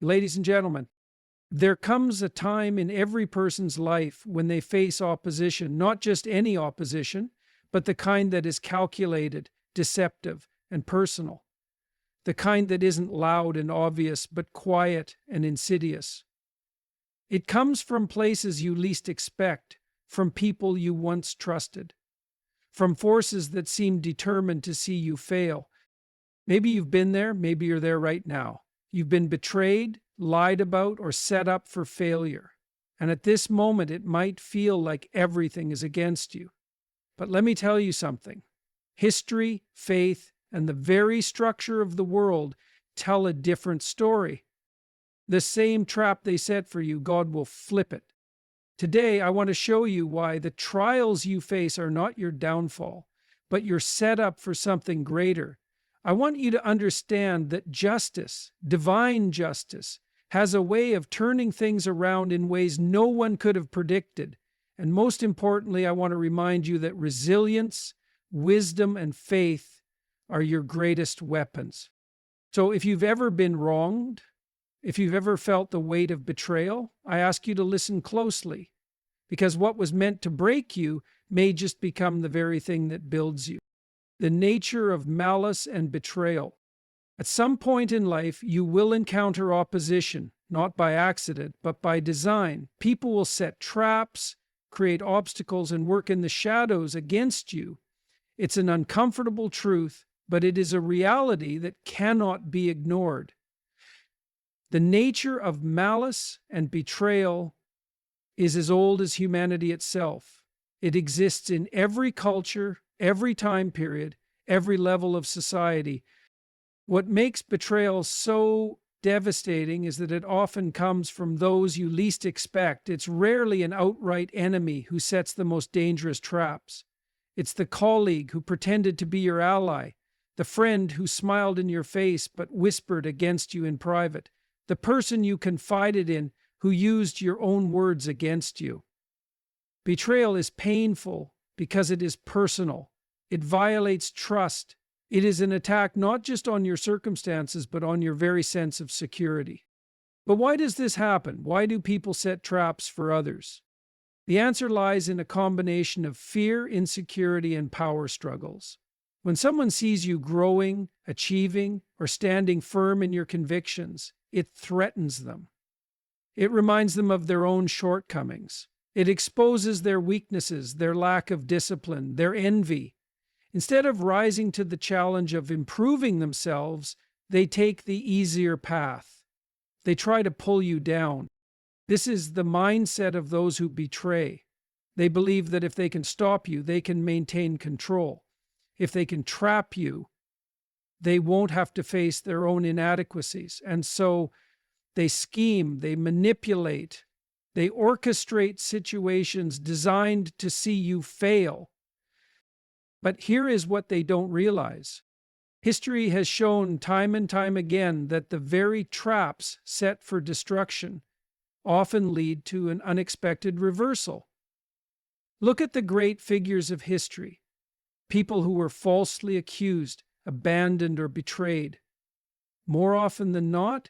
Ladies and gentlemen, there comes a time in every person's life when they face opposition, not just any opposition, but the kind that is calculated, deceptive, and personal. The kind that isn't loud and obvious, but quiet and insidious. It comes from places you least expect, from people you once trusted, from forces that seem determined to see you fail. Maybe you've been there, maybe you're there right now. You've been betrayed, lied about, or set up for failure. And at this moment, it might feel like everything is against you. But let me tell you something. History, faith, and the very structure of the world tell a different story. The same trap they set for you, God will flip it. Today, I want to show you why the trials you face are not your downfall, but you're set up for something greater. I want you to understand that justice, divine justice, has a way of turning things around in ways no one could have predicted. And most importantly, I want to remind you that resilience, wisdom, and faith are your greatest weapons. So if you've ever been wronged, if you've ever felt the weight of betrayal, I ask you to listen closely, because what was meant to break you may just become the very thing that builds you. The nature of malice and betrayal. At some point in life, you will encounter opposition, not by accident, but by design. People will set traps, create obstacles, and work in the shadows against you. It's an uncomfortable truth, but it is a reality that cannot be ignored. The nature of malice and betrayal is as old as humanity itself. It exists in every culture, every time period, every level of society. What makes betrayal so devastating is that it often comes from those you least expect. It's rarely an outright enemy who sets the most dangerous traps. It's the colleague who pretended to be your ally, the friend who smiled in your face but whispered against you in private, the person you confided in who used your own words against you. Betrayal is painful because it is personal. It violates trust. It is an attack not just on your circumstances, but on your very sense of security. But why does this happen? Why do people set traps for others? The answer lies in a combination of fear, insecurity, and power struggles. When someone sees you growing, achieving, or standing firm in your convictions, it threatens them. It reminds them of their own shortcomings. It exposes their weaknesses, their lack of discipline, their envy. Instead of rising to the challenge of improving themselves, they take the easier path. They try to pull you down. This is the mindset of those who betray. They believe that if they can stop you, they can maintain control. If they can trap you, they won't have to face their own inadequacies. And so they scheme, they manipulate, they orchestrate situations designed to see you fail. But here is what they don't realize. History has shown time and time again that the very traps set for destruction often lead to an unexpected reversal. Look at the great figures of history, people who were falsely accused, abandoned, or betrayed. More often than not,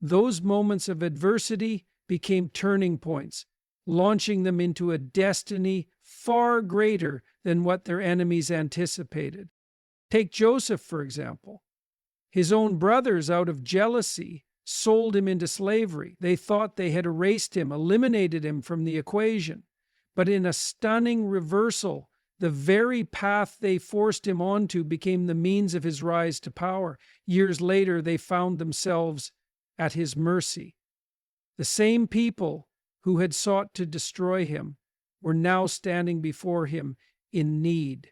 those moments of adversity became turning points, launching them into a destiny far greater than what their enemies anticipated. Take Joseph, for example. His own brothers, out of jealousy, sold him into slavery. They thought they had erased him, eliminated him from the equation. But in a stunning reversal, the very path they forced him onto became the means of his rise to power. Years later, they found themselves at his mercy. The same people who had sought to destroy him were now standing before him in need.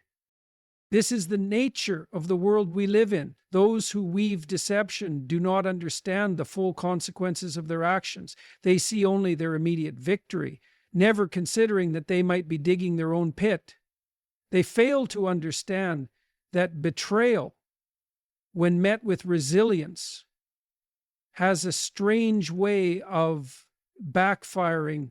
This is the nature of the world we live in. Those who weave deception do not understand the full consequences of their actions. They see only their immediate victory, never considering that they might be digging their own pit. They fail to understand that betrayal, when met with resilience, has a strange way of backfiring.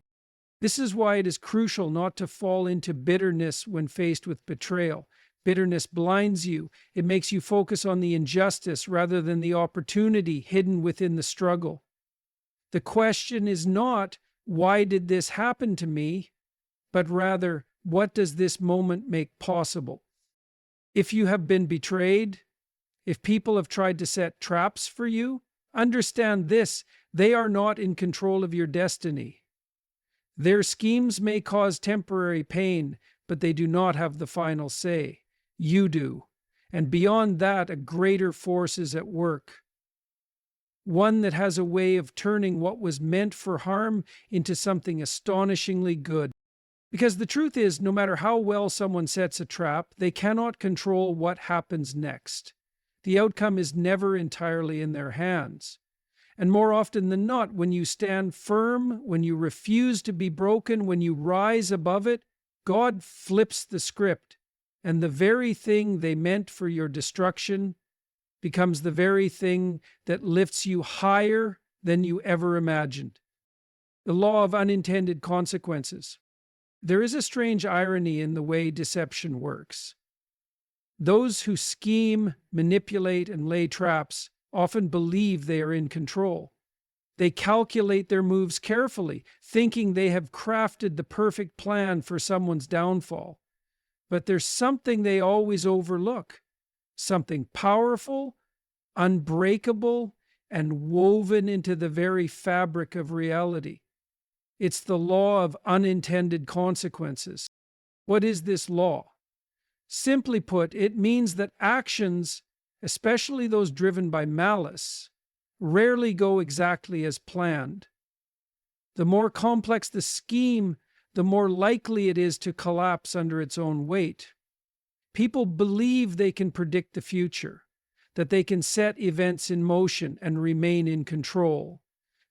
This is why it is crucial not to fall into bitterness when faced with betrayal. Bitterness blinds you. It makes you focus on the injustice rather than the opportunity hidden within the struggle. The question is not, why did this happen to me? But rather, what does this moment make possible? If you have been betrayed, if people have tried to set traps for you, understand this: they are not in control of your destiny. Their schemes may cause temporary pain, but they do not have the final say. You do. And beyond that, a greater force is at work. One that has a way of turning what was meant for harm into something astonishingly good. Because the truth is, no matter how well someone sets a trap, they cannot control what happens next. The outcome is never entirely in their hands. And more often than not, when you stand firm, when you refuse to be broken, when you rise above it, God flips the script, and the very thing they meant for your destruction becomes the very thing that lifts you higher than you ever imagined. The law of unintended consequences. There is a strange irony in the way deception works. Those who scheme, manipulate, and lay traps often believe they are in control. They calculate their moves carefully, thinking they have crafted the perfect plan for someone's downfall. But there's something they always overlook, something powerful, unbreakable, and woven into the very fabric of reality. It's the law of unintended consequences. What is this law? Simply put, it means that actions, especially those driven by malice, rarely go exactly as planned. The more complex the scheme, the more likely it is to collapse under its own weight. People believe they can predict the future, that they can set events in motion and remain in control.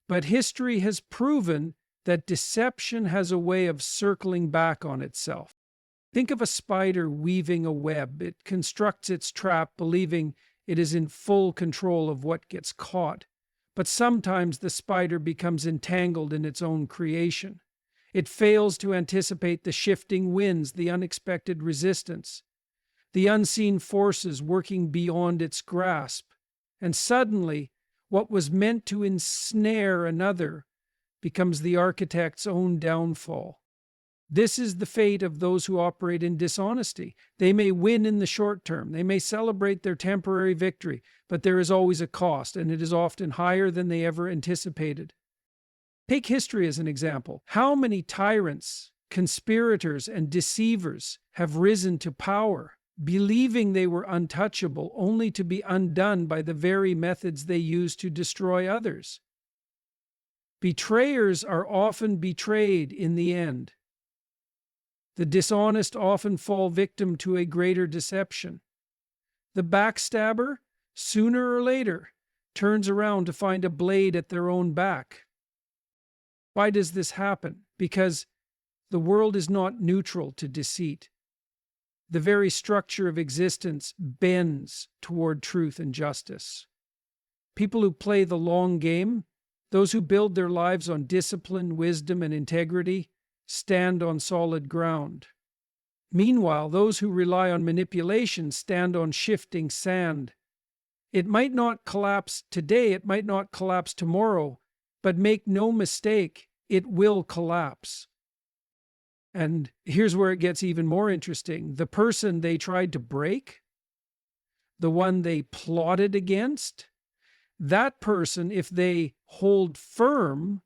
But history has proven that deception has a way of circling back on itself. Think of a spider weaving a web. It constructs its trap, believing it is in full control of what gets caught. But sometimes the spider becomes entangled in its own creation. It fails to anticipate the shifting winds, the unexpected resistance, the unseen forces working beyond its grasp. And suddenly, what was meant to ensnare another becomes the architect's own downfall. This is the fate of those who operate in dishonesty. They may win in the short term, they may celebrate their temporary victory, but there is always a cost, and it is often higher than they ever anticipated. Take history as an example. How many tyrants, conspirators, and deceivers have risen to power, believing they were untouchable, only to be undone by the very methods they used to destroy others? Betrayers are often betrayed in the end. The dishonest often fall victim to a greater deception. The backstabber, sooner or later, turns around to find a blade at their own back. Why does this happen? Because the world is not neutral to deceit. The very structure of existence bends toward truth and justice. People who play the long game, those who build their lives on discipline, wisdom, and integrity, stand on solid ground. Meanwhile, those who rely on manipulation stand on shifting sand. It might not collapse today, it might not collapse tomorrow, but make no mistake, it will collapse. And here's where it gets even more interesting. The person they tried to break, the one they plotted against, that person, if they hold firm,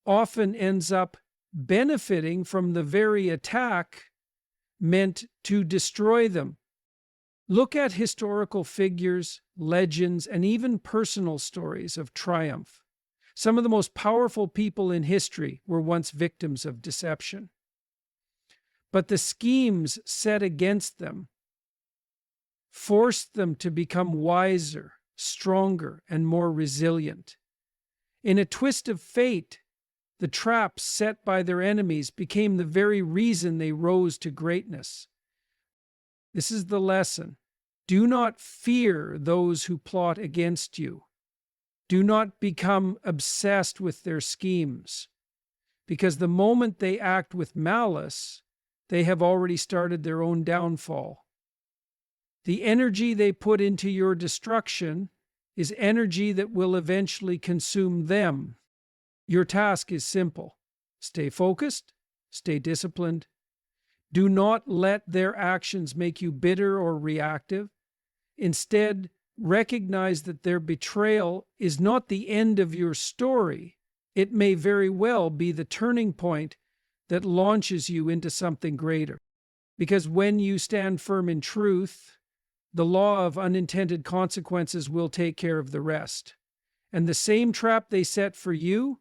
often ends up benefiting from the very attack meant to destroy them. Look at historical figures, legends, and even personal stories of triumph. Some of the most powerful people in history were once victims of deception. But the schemes set against them forced them to become wiser, stronger, and more resilient. In a twist of fate, the traps set by their enemies became the very reason they rose to greatness. This is the lesson. Do not fear those who plot against you. Do not become obsessed with their schemes, because the moment they act with malice, they have already started their own downfall. The energy they put into your destruction is energy that will eventually consume them. Your task is simple. Stay focused, stay disciplined. Do not let their actions make you bitter or reactive. Instead, recognize that their betrayal is not the end of your story. It may very well be the turning point that launches you into something greater. Because when you stand firm in truth, the law of unintended consequences will take care of the rest. And the same trap they set for you,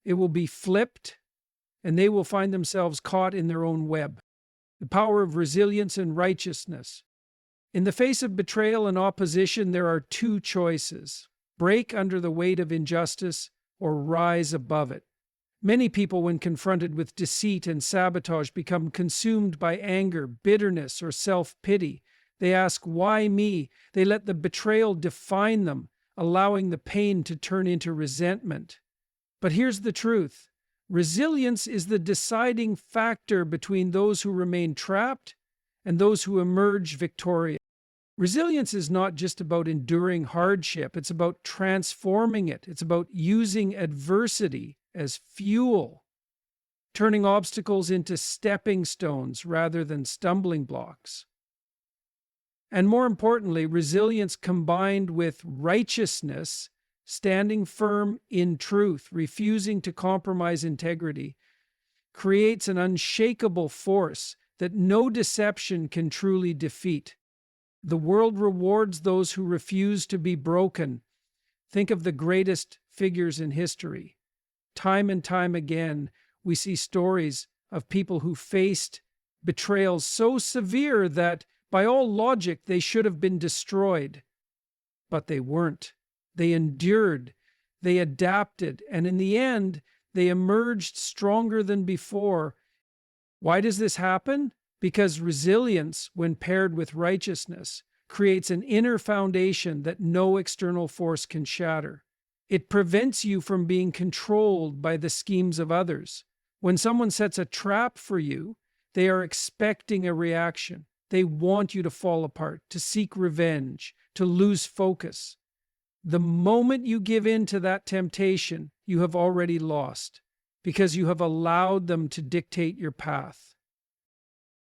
it will be flipped, and they will find themselves caught in their own web. The power of resilience and righteousness. In the face of betrayal and opposition, there are two choices: break under the weight of injustice or rise above it. Many people, when confronted with deceit and sabotage, become consumed by anger, bitterness, or self-pity. They ask, "Why me?" They let the betrayal define them, allowing the pain to turn into resentment. But here's the truth. Resilience is the deciding factor between those who remain trapped and those who emerge victorious. Resilience is not just about enduring hardship, it's about transforming it. It's about using adversity as fuel, turning obstacles into stepping stones rather than stumbling blocks. And more importantly, resilience combined with righteousness, standing firm in truth, refusing to compromise integrity, creates an unshakable force that no deception can truly defeat. The world rewards those who refuse to be broken. Think of the greatest figures in history. Time and time again, we see stories of people who faced betrayals so severe that, by all logic, they should have been destroyed. But they weren't. They endured, they adapted, and in the end, they emerged stronger than before. Why does this happen? Because resilience, when paired with righteousness, creates an inner foundation that no external force can shatter. It prevents you from being controlled by the schemes of others. When someone sets a trap for you, they are expecting a reaction. They want you to fall apart, to seek revenge, to lose focus. The moment you give in to that temptation, you have already lost, because you have allowed them to dictate your path.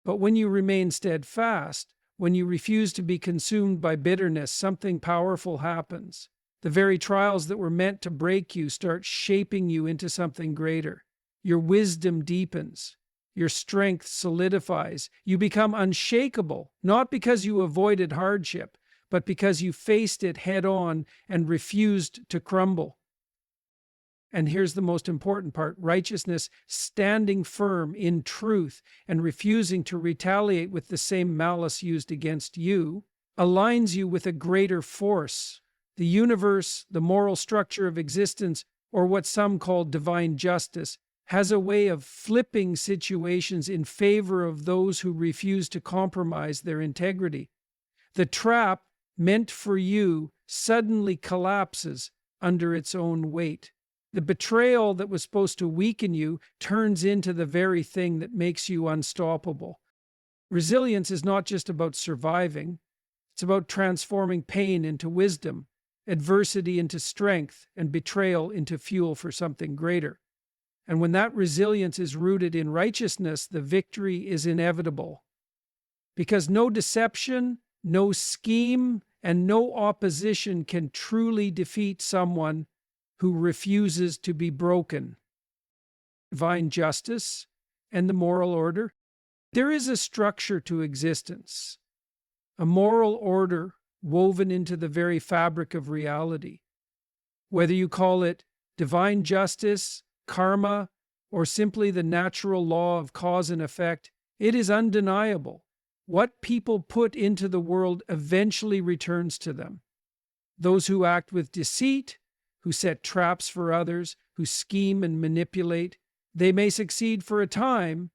But when you remain steadfast, when you refuse to be consumed by bitterness, something powerful happens. The very trials that were meant to break you start shaping you into something greater. Your wisdom deepens. Your strength solidifies. You become unshakable, not because you avoided hardship, but because you faced it head on and refused to crumble. And here's the most important part: righteousness, standing firm in truth and refusing to retaliate with the same malice used against you, aligns you with a greater force. The universe, the moral structure of existence, or what some call divine justice, has a way of flipping situations in favor of those who refuse to compromise their integrity. The trap meant for you suddenly collapses under its own weight. The betrayal that was supposed to weaken you turns into the very thing that makes you unstoppable. Resilience is not just about surviving, it's about transforming pain into wisdom, adversity into strength, and betrayal into fuel for something greater. And when that resilience is rooted in righteousness, the victory is inevitable. Because no deception, no scheme, and no opposition can truly defeat someone who refuses to be broken. Divine justice and the moral order. There is a structure to existence, a moral order woven into the very fabric of reality. Whether you call it divine justice, karma, or simply the natural law of cause and effect, it is undeniable. What people put into the world eventually returns to them. Those who act with deceit, who set traps for others, who scheme and manipulate, they may succeed for a time,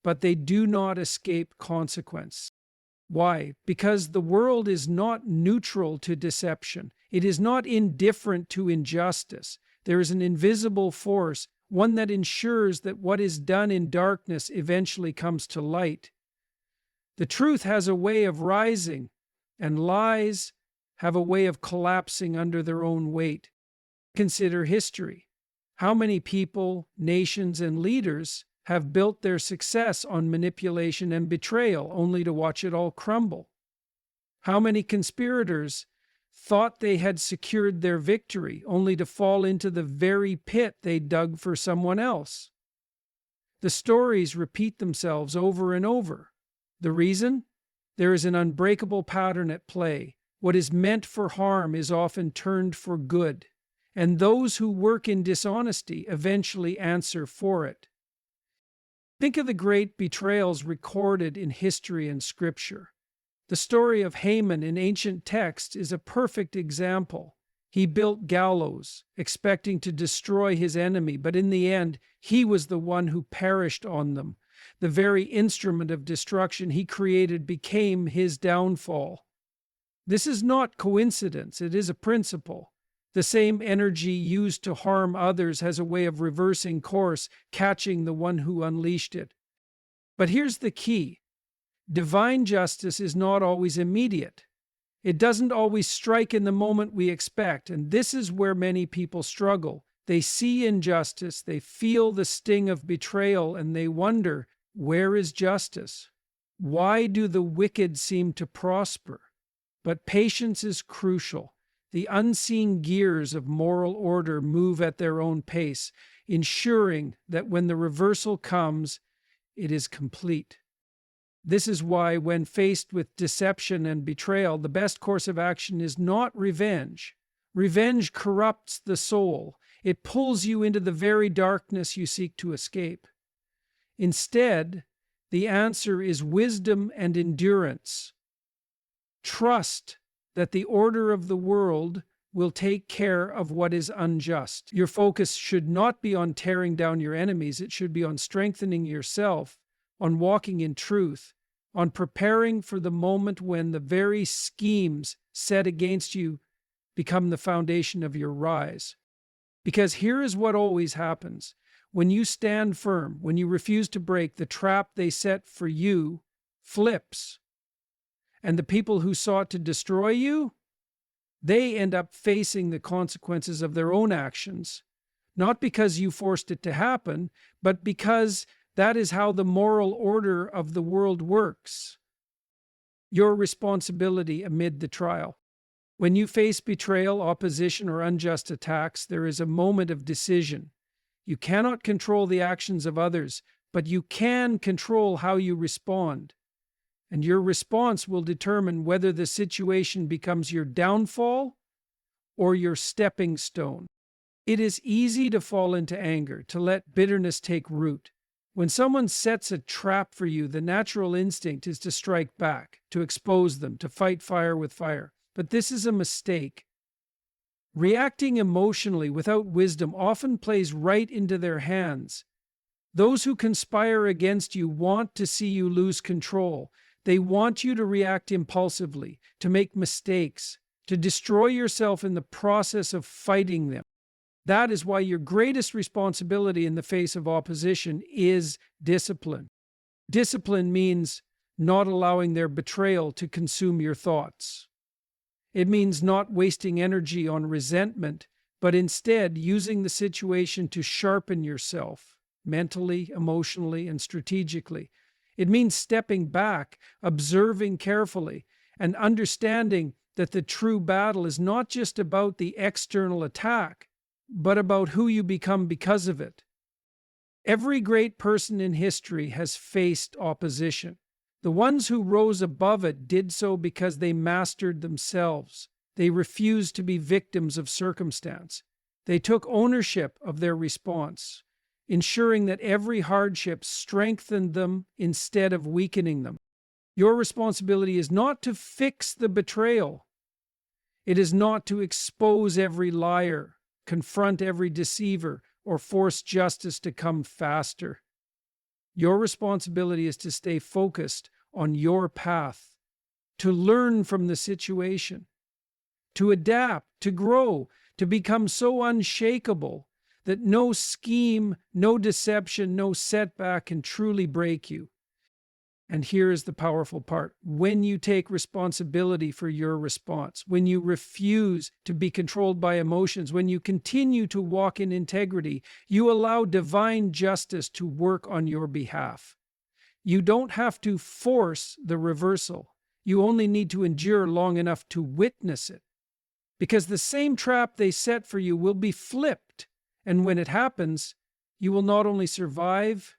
but they do not escape consequence. Why? Because the world is not neutral to deception. It is not indifferent to injustice. There is an invisible force, one that ensures that what is done in darkness eventually comes to light. The truth has a way of rising, and lies have a way of collapsing under their own weight. Consider history. How many people, nations, and leaders have built their success on manipulation and betrayal only to watch it all crumble? How many conspirators thought they had secured their victory only to fall into the very pit they dug for someone else? The stories repeat themselves over and over. The reason? There is an unbreakable pattern at play. What is meant for harm is often turned for good, and those who work in dishonesty eventually answer for it. Think of the great betrayals recorded in history and scripture. The story of Haman in ancient texts is a perfect example. He built gallows, expecting to destroy his enemy, but in the end, he was the one who perished on them. The very instrument of destruction he created became his downfall. This is not coincidence, it is a principle. The same energy used to harm others has a way of reversing course, catching the one who unleashed it. But here's the key. Divine justice is not always immediate. It doesn't always strike in the moment we expect, and this is where many people struggle. They see injustice, they feel the sting of betrayal, and they wonder, where is justice? Why do the wicked seem to prosper? But patience is crucial. The unseen gears of moral order move at their own pace, ensuring that when the reversal comes, it is complete. This is why, when faced with deception and betrayal, the best course of action is not revenge. Revenge corrupts the soul. It pulls you into the very darkness you seek to escape. Instead, the answer is wisdom and endurance. Trust that the order of the world will take care of what is unjust. Your focus should not be on tearing down your enemies. It should be on strengthening yourself, on walking in truth, on preparing for the moment when the very schemes set against you become the foundation of your rise. Because here is what always happens. When you stand firm, when you refuse to break, the trap they set for you flips. And the people who sought to destroy you, they end up facing the consequences of their own actions, not because you forced it to happen, but because that is how the moral order of the world works. Your responsibility amid the trial. When you face betrayal, opposition, or unjust attacks, there is a moment of decision. You cannot control the actions of others, but you can control how you respond. And your response will determine whether the situation becomes your downfall or your stepping stone. It is easy to fall into anger, to let bitterness take root. When someone sets a trap for you, the natural instinct is to strike back, to expose them, to fight fire with fire. But this is a mistake. Reacting emotionally without wisdom often plays right into their hands. Those who conspire against you want to see you lose control. They want you to react impulsively, to make mistakes, to destroy yourself in the process of fighting them. That is why your greatest responsibility in the face of opposition is discipline. Discipline means not allowing their betrayal to consume your thoughts. It means not wasting energy on resentment, but instead using the situation to sharpen yourself, mentally, emotionally, and strategically. It means stepping back, observing carefully, and understanding that the true battle is not just about the external attack, but about who you become because of it. Every great person in history has faced opposition. The ones who rose above it did so because they mastered themselves. They refused to be victims of circumstance. They took ownership of their response, ensuring that every hardship strengthened them instead of weakening them. Your responsibility is not to fix the betrayal. It is not to expose every liar, confront every deceiver, or force justice to come faster. Your responsibility is to stay focused on your path, to learn from the situation, to adapt, to grow, to become so unshakable that no scheme, no deception, no setback can truly break you. And here is the powerful part. When you take responsibility for your response, when you refuse to be controlled by emotions, when you continue to walk in integrity, you allow divine justice to work on your behalf. You don't have to force the reversal. You only need to endure long enough to witness it. Because the same trap they set for you will be flipped. And when it happens, you will not only survive,